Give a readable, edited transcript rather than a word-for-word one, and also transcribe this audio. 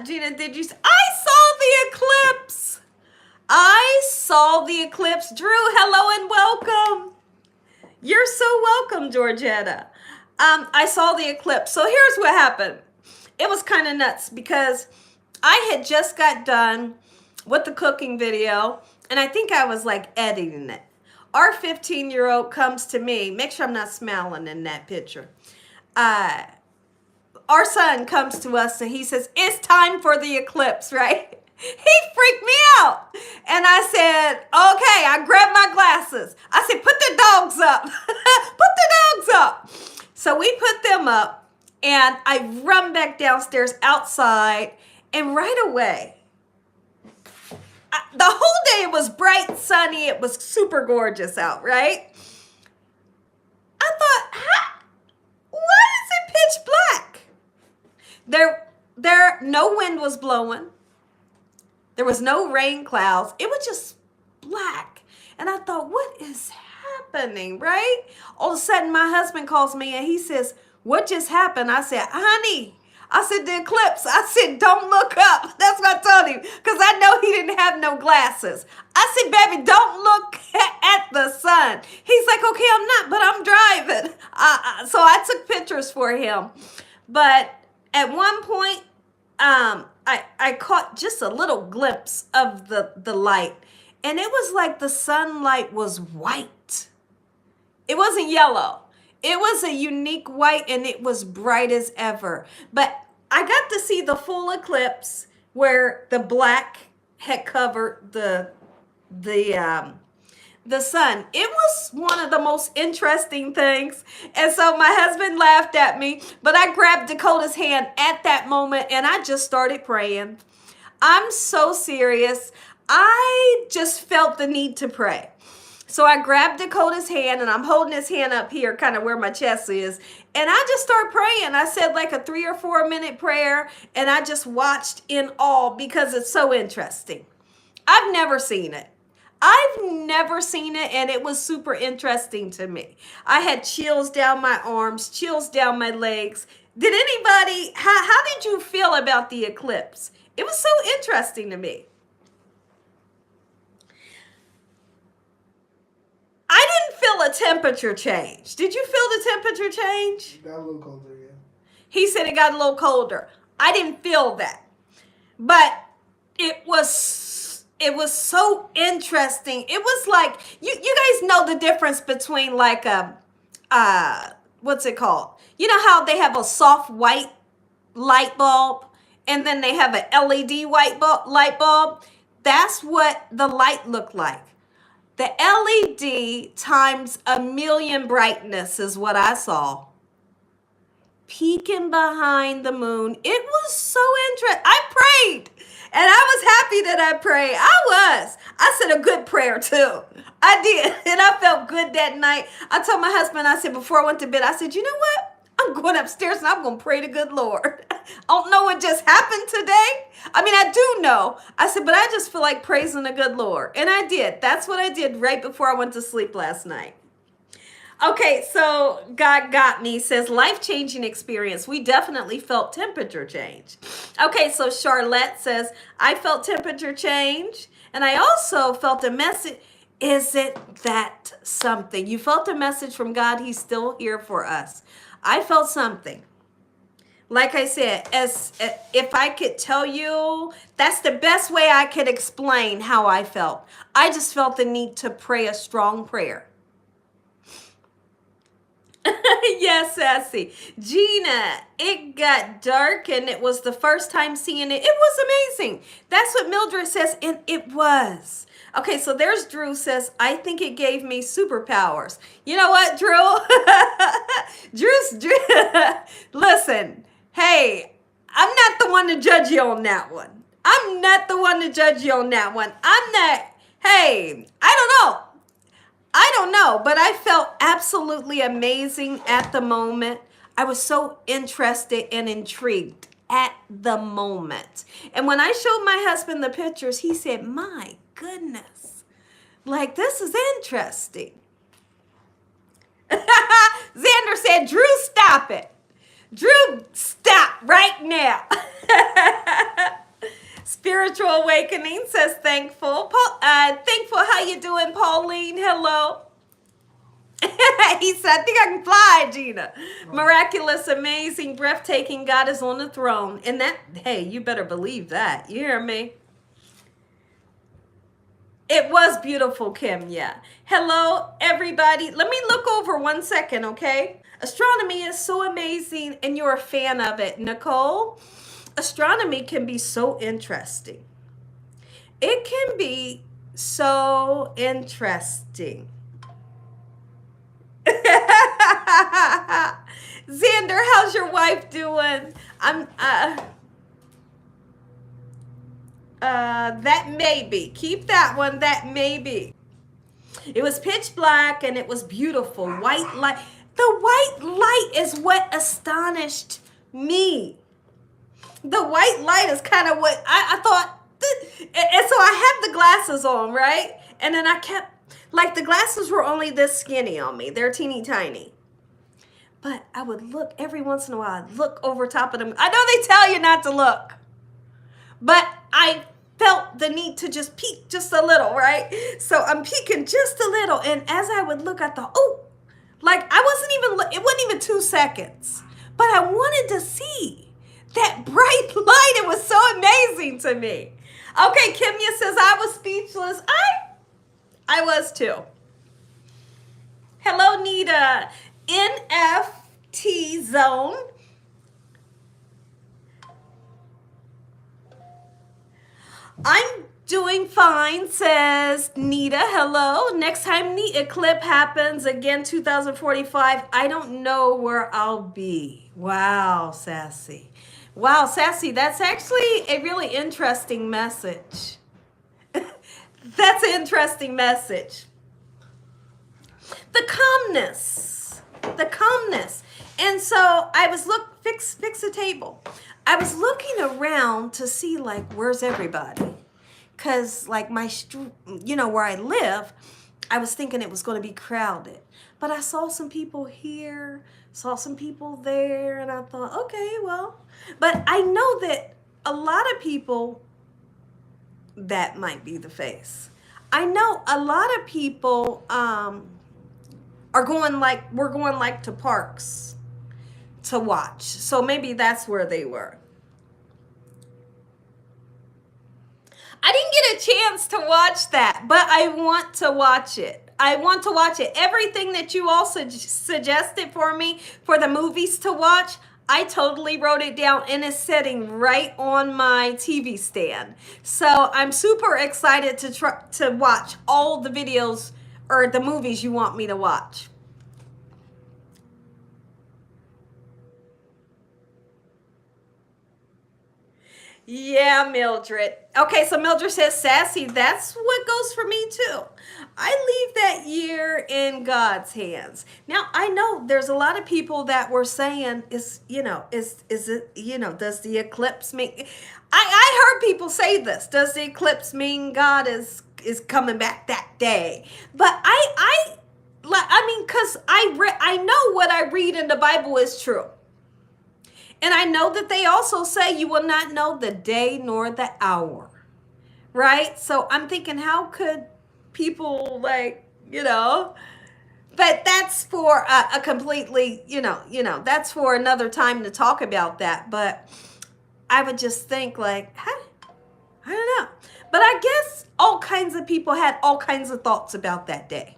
Gina, did you? I saw the eclipse. I saw the eclipse. Drew, hello and welcome. You're so welcome, Georgetta. I saw the eclipse. So here's what happened. It was kind of nuts because I had just got done with the cooking video, and I think I was like editing it. Our 15-year-old comes to me. Make sure I'm not smiling in that picture. Our son comes to us and he says, it's time for the eclipse, right? He freaked me out. And I said, okay, I grabbed my glasses. I said, put the dogs up. Put the dogs up. So we put them up and I run back downstairs outside, and right away, the whole day it was bright, sunny. It was super gorgeous out, right? I thought, why is it pitch black? No wind was blowing. There was no rain clouds. It was just black. And I thought, what is happening, right? All of a sudden, my husband calls me and he says, what just happened? I said, honey, I said, the eclipse. I said, don't look up. That's what I told him because I know he didn't have no glasses. I said, baby, don't look at the sun. He's like, okay, I'm not, but I'm driving. So I took pictures for him. But at one point, I caught just a little glimpse of the light, and it was like the sunlight was white. It wasn't yellow. It was a unique white, and it was bright as ever. But I got to see the full eclipse where the black had covered the sun. It was one of the most interesting things. And so my husband laughed at me, but I grabbed Dakota's hand at that moment and I just started praying. I'm so serious. I just felt the need to pray. So I grabbed Dakota's hand and I'm holding his hand up here, kind of where my chest is. And I just started praying. I said like a 3 or 4 minute prayer, and I just watched in awe because it's so interesting. I've never seen it. And it was super interesting to me. I had chills down my arms, chills down my legs. Did anybody, how did you feel about the eclipse? It was so interesting to me. I didn't feel a temperature change. Did you feel the temperature change? It got a little colder, yeah. He said it got a little colder. I didn't feel that. But it was so interesting. It was like, you guys know the difference between like what's it called? You know how they have a soft white light bulb and then they have an LED light bulb? That's what the light looked like. The LED times 1,000,000 brightness is what I saw. Peeking behind the moon. It was so interesting. I prayed. And I was happy that I prayed. I said a good prayer too. I did. And I felt good that night. I told my husband, I said, before I went to bed, I said, you know what? I'm going upstairs and I'm going to pray to good Lord. I don't know what just happened today. I mean, I do know. I said, but I just feel like praising the good Lord. And I did. That's what I did right before I went to sleep last night. Okay, so God got me, says life-changing experience. We definitely felt temperature change. Okay, so Charlotte says, I felt temperature change, and I also felt a message. Is it that something? You felt a message from God. He's still here for us. I felt something. Like I said, if I could tell you, that's the best way I could explain how I felt. I just felt the need to pray a strong prayer. Yes, Sassy. Gina, it got dark and it was the first time seeing it. It was amazing. That's what Mildred says, and it was. Okay, so there's Drew says, I think it gave me superpowers. You know what, Drew? Drew, listen, hey, I'm not the one to judge you on that one. I'm not the one to judge you on that one. I'm not, hey, I don't know, but I felt absolutely amazing at the moment. I was so interested and intrigued at the moment. And when I showed my husband the pictures, he said, my goodness, like this is interesting. Xander said, Drew, stop it. Drew, stop right now. Spiritual Awakening says thankful. Thankful, how you doing, Pauline? Hello. He said, I think I can fly, Gina. Miraculous, amazing, breathtaking, God is on the throne. And that, hey, you better believe that. You hear me? It was beautiful, Kim, yeah. Hello, everybody. Let me look over 1 second, okay? Astronomy is so amazing, and you're a fan of it. Nicole, astronomy can be so interesting. It can be so interesting. Xander, how's your wife doing? That may be. Keep that one, that may be. It was pitch black and it was beautiful. White light. The white light is what astonished me. The white light is kind of what I thought. And so I had the glasses on, right? And then I kept, like, the glasses were only this skinny on me. They're teeny tiny. But I would look every once in a while. I'd look over top of them. I know they tell you not to look. But I felt the need to just peek just a little, right? So I'm peeking just a little. And as I would look, I thought, oh, like I wasn't even, it wasn't even 2 seconds. But I wanted to see that bright light. It was so amazing to me. Okay, Kimya says, I was speechless. I was too. Hello, Nita. NFT zone. I'm doing fine, says Nita. Hello. Next time the eclipse happens, again, 2045, I don't know where I'll be. Wow, Sassy. Wow, Sassy, that's actually a really interesting message. That's an interesting message. The calmness. The calmness. And so I was fix the table. I was looking around to see, like, where's everybody? Because, like, where I live, I was thinking it was going to be crowded. But I saw some people here, saw some people there, and I thought, okay, well. But I know that a lot of people, that might be the face. I know a lot of people are going, like, we're going, like, to parks to watch. So maybe that's where they were. I didn't get a chance to watch that, but I want to watch it. I want to watch it. Everything that you all suggested for me for the movies to watch, I totally wrote it down and it's sitting right on my TV stand. So I'm super excited to watch all the videos or the movies you want me to watch. Yeah, Mildred. Okay, so Mildred says, Sassy, that's what goes for me too. I leave that year in God's hands. Now, I know there's a lot of people that were saying, is it, does the eclipse mean, I heard people say this, does the eclipse mean God is coming back that day? But because I know what I read in the Bible is true. And I know that they also say you will not know the day nor the hour, right? So I'm thinking, how could people but that's for a completely, that's for another time to talk about that. But I would just think I don't know. But I guess all kinds of people had all kinds of thoughts about that day.